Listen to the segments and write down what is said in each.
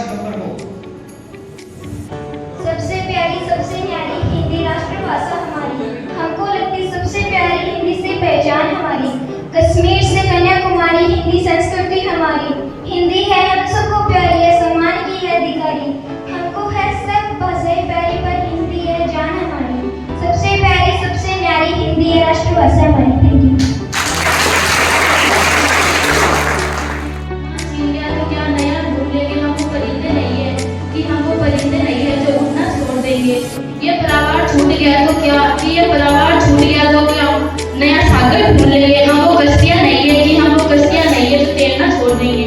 सितंबर को सबसे प्यारी सबसे न्यारी हिंदी राष्ट्रभाषा हमारी, हमको लगती सबसे प्यारी हिंदी से पहचान हमारी। कश्मीर से कन्याकुमारी हिंदी संस्कृति हमारी, हिंदी है हम सबको प्यारी है, सम्मान की है अधिकारी। हमको है सब भाषाएं प्यारी पर हिंदी है जान हमारी। सबसे प्यारी सबसे न्यारी हिंदी है राष्ट्रभाषा हमारी। Thank you. ये परिवार छूट गया तो क्या, कि ये परिवार छूट गया तो क्या, नया सागर ढूंढ लेंगे। हमको कश्तियां नहीं है कि हमको कश्तियां नहीं है तो तैरना छोड़ देंगे।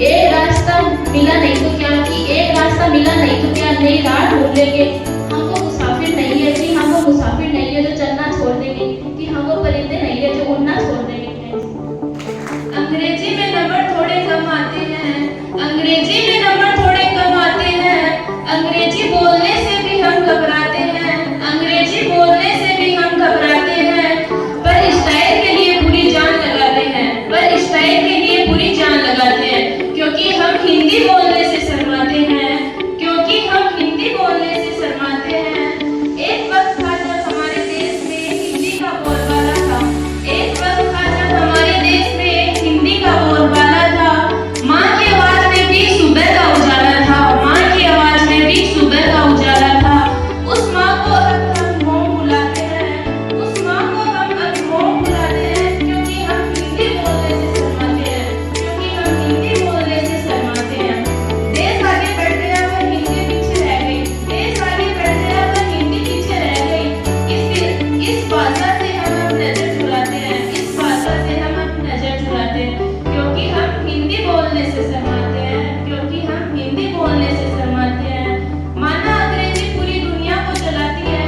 एक रास्ता मिला नहीं तो क्या, कि एक रास्ता मिला नहीं तो क्या, नई राह ढूंढ लेंगे। हमको मुसाफिर नहीं है कि हमको मुसाफिर नहीं है जो चलना छोड़ देंगे, कि हमको परिंदे नहीं है जो उड़ना छोड़ देंगे। अंग्रेजी में नंबर थोड़े कम आते हैं, अंग्रेजी में नंबर थोड़े कम आते हैं। अंग्रेजी बोलने से भी हम घबराते हैं, अंग्रेजी बोलने से भी हम घबराते हैं। पर स्टाइल के लिए पूरी जान लगाते हैं, पर स्टाइल के लिए पूरी जान लगाते हैं। क्योंकि हम हिंदी बोलने से शर्माते हैं, क्योंकि हम हिंदी बोलने से शर्माते हैं। एक वक्त था जब हमारे देश में हिंदी का बोलबाला था, एक वक्त था जब हमारे देश में हिंदी का बोलबाला था। माँ की आवाज में भी सुबह का उजाला था, माँ की आवाज में भी सुबह का उजाला था। उस माँ को अब हम मोह बुलाते हैं, उस माँ को हम अब मोह बुलाते हैं। क्योंकि हम हिंदी बोलने से शर्माते हैं, क्योंकि हम हिंदी बोलने से शर्माते हैं। देश आगे बढ़ गया पर हिंदी पीछे रह गई, देश आगे बढ़ गया पर हिंदी पीछे रह गई। इस भाषा से हम अब नजर चुराते हैं, इस भाषा से हम अब नजर चुराते हैं। क्योंकि हम हिंदी बोलने से शर्माते हैं, क्योंकि हम हिंदी बोलने से शर्माते हैं। माना अंग्रेजी पूरी दुनिया को चलाती है,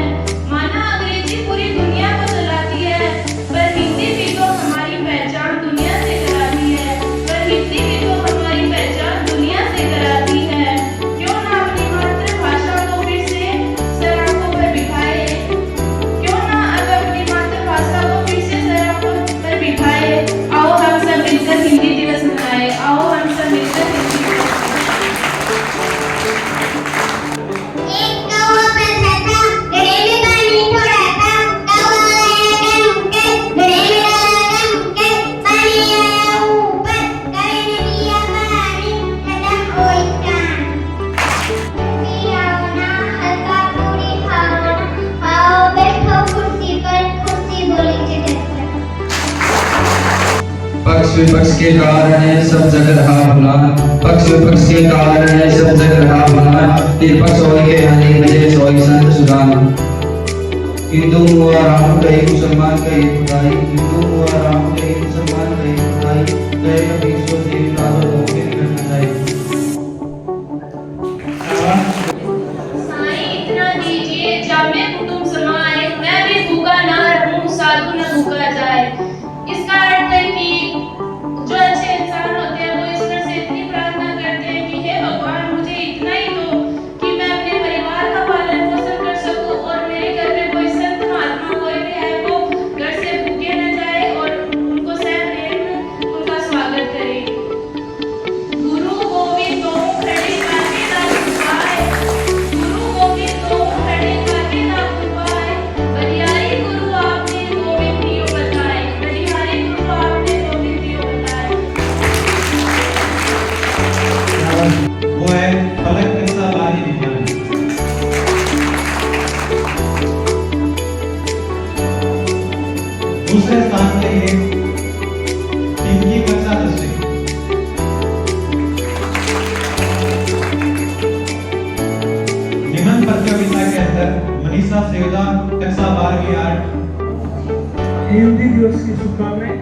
माना अंग्रेजी पूरी दुनिया को चलाती है। पर हिंदी भी तो हमारी पहचान दुनिया से कराती है, पर हिंदी भी तो हमारी पहचान दुनिया से कराती है। क्यों ना अपनी मातृभाषा को फिर से सराहों पर बिठाए, क्यों ना अब अपनी मातृभाषा को फिर से सराहों पर बिठाए। आओ हम सब मिलकर हिंदी दिवस मनाएं, आओ हम सब मिलकर हिंदी दिवस मनाएं। एक कौवा पैदा था, गड्ढे में पानी थोड़ा था। कौवा आया कहीं ऊपर, गड्ढे में डाला मुक्कर। पानी आया ऊपर, गड्ढे ने दिया पानी, खत्म कोई काम। कुर्सी आओ ना, हल्का पूरी खाओ ना, आओ बैठो कुर्सी पर, कुर्सी बोली चिढ़क कर। पक्ष विपक्ष के कारण है सब जग रहा भुला, पक्ष विपक्ष के कारण है सब जग रहा भुला। निरपक्ष होय के अनेक वजह सोई संत सुदान। हिंदू हुआ राम कहे मुसलमान कहे खुदाई, हिंदू हुआ राम कहे मुसलमान कहे खुदाई। कहे कबीर सो देव राजो होके निकलना चाहिए। साईं इतना दीजिए जामे कुटुंब समाए, मैं भी भूखा ना रहूं साधु न भूखा जाए। इसका अर्थ है कि जो अच्छे इंसान होते हैं वो ईश्वर से इतनी प्रार्थना करते हैं कि हे भगवान मुझे इतना ही दो कि मैं अपने परिवार का पालन पोषण कर सकूं और मेरे घर में कोई संत महात्मा कोई भी है वो घर से भूखे न जाए और उनको सह प्रेम उनका स्वागत करे। गुरु गोविंद दो खड़े काके ना उपाय, गुरु गोविंद दो खड़े काके ना उपाय। बलिहारी गुरु आपने गोविंद दियो बताए, बलिहारी गुरु आपने गोविंद दियो बताए। वो है फलक कैसा बारी विज्ञान। दूसरे स्थान के लिए टिंकी कक्षा 10। निबंध प्रतियोगिता के अंदर मनीषा सेवदार कक्षा 12वीं आर्ट। हिंदी दिवस की शुभकामनाएं।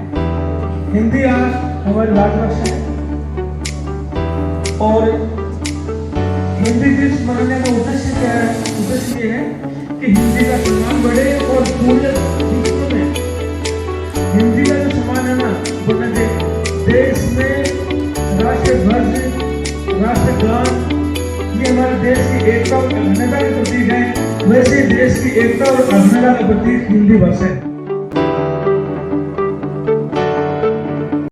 हिंदी आज हमारी राजभाषा है और हिंदी दिवस मनाने का उद्देश्य क्या है? उद्देश्य ये है कि हिंदी का सम्मान बढ़े और पूरे विश्व में हिंदी का जो सम्मान है ना बना दे। देश में राष्ट्रध्वज, राष्ट्रगान ये हमारे देश की एकता और अखंडता के प्रतीक है। वैसे देश की एकता और अखंडता का प्रतीक हिंदी भाषा है।